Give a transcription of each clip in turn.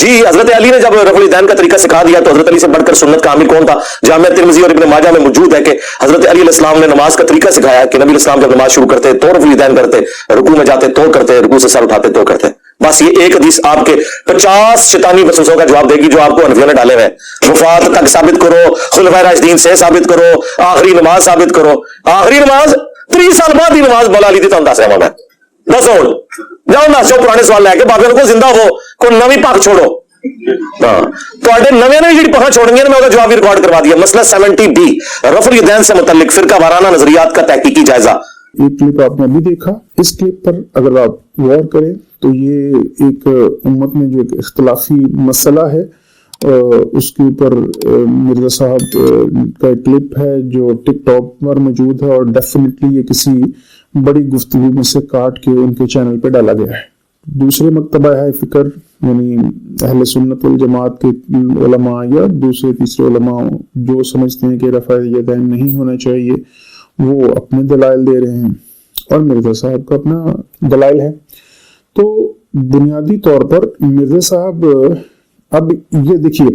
جی حضرت علی نے جب رفع الیدین کا طریقہ سکھا دیا تو حضرت علی سے بڑھ کر سنت کا عامل کون تھا؟ جامعہ ترمذی اور ابن ماجہ میں موجود ہے کہ حضرت علی علیہ السلام نے نماز کا طریقہ سکھایا کہ نبی علیہ السلام جب نماز شروع کرتے تو رفع الیدین کرتے، رکوع میں جاتے تو کرتے، رکوع سے سر اٹھاتے تو کرتے. بس یہ ایک حدیث آپ کے 50 شیطانی وسوسوں کا جواب دے گی جو آپ کو حنفیوں نے ڈالے ہوئے. وفات تک ثابت کرو، خلفائے راشدین سے ثابت کرو، آخری نماز ثابت کرو. آخری نماز 30 سال بعد ہی نماز مولا علی دی تو دس رہا میں دسو جاؤ نس جو پرانے سوال لے کے بابے کو زندہ ہو کوئی نویں پاک چھوڑو. ہاں تو نویں نے جی پاک چھوڑیں گے میں وہ جواب بھی ریکارڈ کروا دیا. مسئلہ 70B رفع الیدین سے متعلق فرقہ وارانہ نظریات کا تحقیقی جائزہ. ایک کلپ آپ نے ابھی دیکھا، اس کلپ پر اگر آپ غور کریں تو یہ ایک امت میں جو ایک اختلافی مسئلہ ہے اس کے اوپر مرزا صاحب کا ایک کلپ ہے جو ٹک ٹاک پر موجود ہے اور ڈیفینیٹلی یہ کسی بڑی گفتگو میں سے کاٹ کے ان کے چینل پہ ڈالا گیا ہے. دوسرے مکتبہ ہے فکر یعنی اہل سنت والجماعت کے علماء یا دوسرے تیسرے علماء جو سمجھتے ہیں کہ رفع الیدین نہیں ہونا چاہیے وہ اپنے دلائل دے رہے ہیں اور مرزا صاحب کا اپنا دلائل ہے. تو بنیادی طور پر مرزا صاحب اب یہ دیکھیے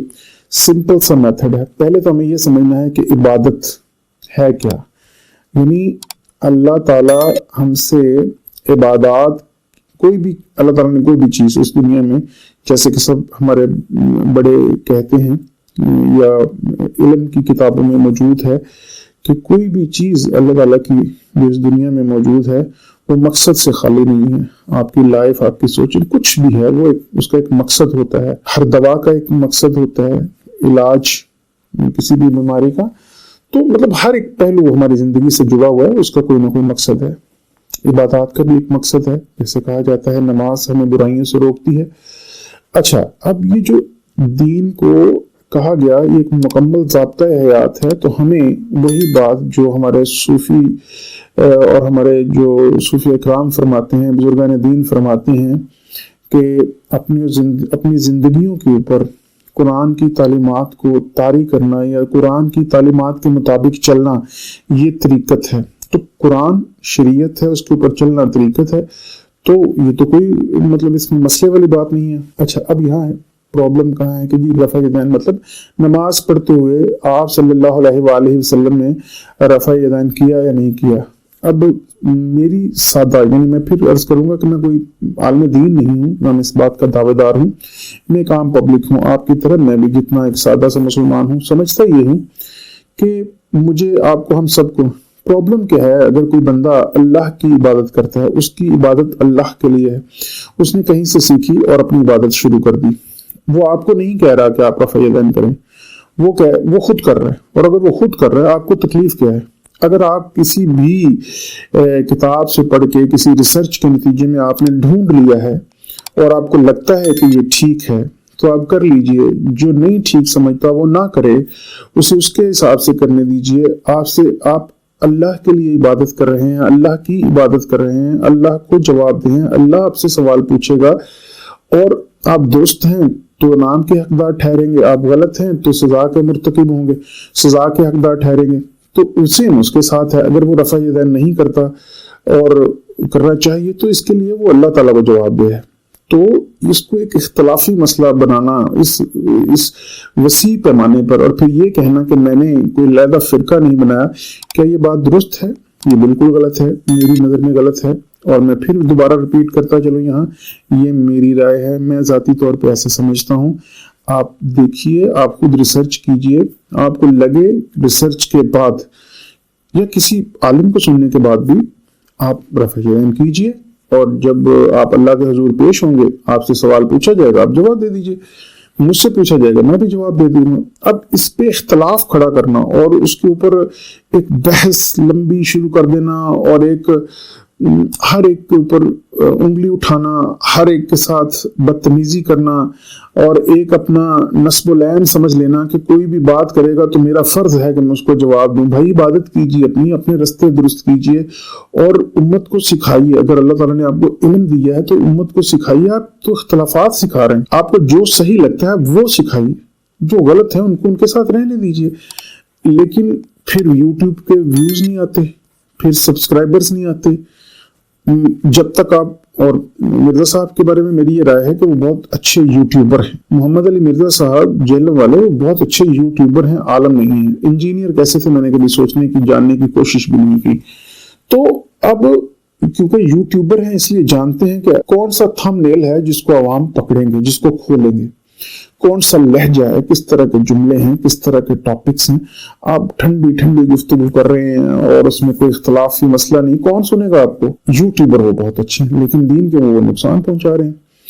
سمپل سا میتھڈ ہے. پہلے تو ہمیں یہ سمجھنا ہے کہ عبادت ہے کیا. یعنی اللہ تعالیٰ ہم سے عبادات کوئی بھی اللہ تعالیٰ نے کوئی بھی چیز اس دنیا میں جیسے کہ سب ہمارے بڑے کہتے ہیں یا علم کی کتابوں میں موجود ہے کہ کوئی بھی چیز اللہ تعالیٰ کی جو اس دنیا میں موجود ہے وہ مقصد سے خالی نہیں ہے. آپ کی لائف آپ کی سوچیں کچھ بھی ہے وہ اس کا ایک مقصد ہوتا ہے. ہر دوا کا ایک مقصد ہوتا ہے، علاج کسی بھی بیماری کا. تو مطلب ہر ایک پہلو ہماری زندگی سے جڑا ہوا ہے، اس کا کوئی نہ کوئی مقصد ہے. عبادات کا بھی ایک مقصد ہے، جیسے کہا جاتا ہے نماز ہمیں برائیوں سے روکتی ہے. اچھا اب یہ جو دین کو کہا گیا یہ ایک مکمل ضابطۂ حیات ہے تو ہمیں وہی بات جو ہمارے صوفی اور ہمارے جو صوفی اکرام فرماتے ہیں، بزرگان دین فرماتے ہیں کہ اپنی زندگیوں کے اوپر قرآن کی تعلیمات کو طاری کرنا یا قرآن کی تعلیمات کے مطابق چلنا یہ طریقت ہے. تو قرآن شریعت ہے، اس کے اوپر چلنا طریقت ہے. تو یہ تو کوئی مطلب اس میں مسئلے والی بات نہیں ہے. اچھا اب یہاں ہے پرابلم کہاں ہے کہ جی رفع الیدین مطلب نماز پڑھتے ہوئے آپ صلی اللہ علیہ وآلہ وسلم نے رفع الیدین کیا یا نہیں کیا. اب میری سادہ یعنی میں پھر عرض کروں گا کہ میں کوئی عالم دین نہیں ہوں، نہ میں اس بات کا دعوے دار ہوں، میں ایک عام پبلک ہوں آپ کی طرح. میں بھی جتنا ایک سادہ سا مسلمان ہوں سمجھتا یہ ہوں کہ مجھے آپ کو ہم سب کو پرابلم کیا ہے. اگر کوئی بندہ اللہ کی عبادت کرتا ہے اس کی عبادت اللہ کے لیے ہے، اس نے کہیں سے سیکھی اور اپنی عبادت شروع کر دی. وہ آپ کو نہیں کہہ رہا کہ آپ رفع الیدین کریں، وہ خود کر رہا ہے. اور اگر وہ خود کر رہا ہے آپ کو تکلیف کیا ہے؟ اگر آپ کسی بھی کتاب سے پڑھ کے کسی ریسرچ کے نتیجے میں آپ نے ڈھونڈ لیا ہے اور آپ کو لگتا ہے کہ یہ ٹھیک ہے تو آپ کر لیجئے. جو نہیں ٹھیک سمجھتا وہ نہ کرے، اسے اس کے حساب سے کرنے دیجئے. آپ اللہ کے لیے عبادت کر رہے ہیں، اللہ کی عبادت کر رہے ہیں، اللہ کو جواب دیں. اللہ آپ سے سوال پوچھے گا اور آپ دوست ہیں تو انعام کے حقدار ٹھہریں گے، آپ غلط ہیں تو سزا کے مرتکب ہوں گے، سزا کے حقدار ٹھہریں گے. تو اسی اس کے ساتھ ہے. اگر وہ رفع الیدین نہیں کرتا اور کرنا چاہیے تو اس کے لیے وہ اللہ تعالیٰ کو جواب دے ہے. تو اس کو ایک اختلافی مسئلہ بنانا اس وسیع پیمانے پر اور پھر یہ کہنا کہ میں نے کوئی علیحدہ فرقہ نہیں بنایا، کیا یہ بات درست ہے؟ یہ بالکل غلط ہے، میری نظر میں غلط ہے. اور میں پھر دوبارہ ریپیٹ کرتا چلوں یہاں یہ میری رائے ہے، میں ذاتی طور پہ ایسے سمجھتا ہوں. آپ دیکھیے، آپ خود ریسرچ کیجئے، آپ کو لگے ریسرچ کے بعد یا کسی عالم کو سننے کے بعد بھی آپ رفع الیدین کیجئے. اور جب آپ اللہ کے حضور پیش ہوں گے آپ سے سوال پوچھا جائے گا آپ جواب دے دیجئے، مجھ سے پوچھا جائے گا میں بھی جواب دے دوں گا. اب اس پہ اختلاف کھڑا کرنا اور اس کے اوپر ایک بحث لمبی شروع کر دینا اور ہر ایک کے اوپر انگلی اٹھانا، ہر ایک کے ساتھ بدتمیزی کرنا اور ایک اپنا نسب العین سمجھ لینا کہ کوئی بھی بات کرے گا تو میرا فرض ہے کہ میں اس کو جواب دوں. بھائی عبادت کیجیے، اپنے رستے درست کیجیے اور امت کو سکھائیے. اگر اللہ تعالیٰ نے آپ کو علم دیا ہے تو امت کو سکھائیے. آپ تو اختلافات سکھا رہے ہیں، آپ کو جو صحیح لگتا ہے وہ سکھائیے، جو غلط ہے ان کے ساتھ رہنے دیجیے. لیکن پھر یوٹیوب کے ویوز نہیں آتے، پھر سبسکرائبرز نہیں آتے. جب تک آپ اور مرزا صاحب کے بارے میں میری یہ رائے ہے کہ وہ بہت اچھے یوٹیوبر ہیں. محمد علی مرزا صاحب جیلم والے بہت اچھے یوٹیوبر ہیں, عالم نہیں ہیں. انجینئر کیسے تھے میں نے کبھی سوچنے کی جاننے کی کوشش بھی نہیں کی. تو اب کیونکہ یوٹیوبر ہیں اس لیے جانتے ہیں کہ کون سا تھم نیل ہے جس کو عوام پکڑیں گے, جس کو کھولیں گے, کون سا لہجہ ہے, کس طرح کے جملے ہیں, کس طرح کے ٹاپکس ہیں. آپ ٹھنڈی ٹھنڈی گفتگو کر رہے ہیں اور اس میں کوئی اختلافی مسئلہ نہیں, کون سنے گا آپ کو؟ یوٹیوبر وہ بہت اچھے ہیں لیکن دین کے وہ نقصان پہنچا رہے ہیں.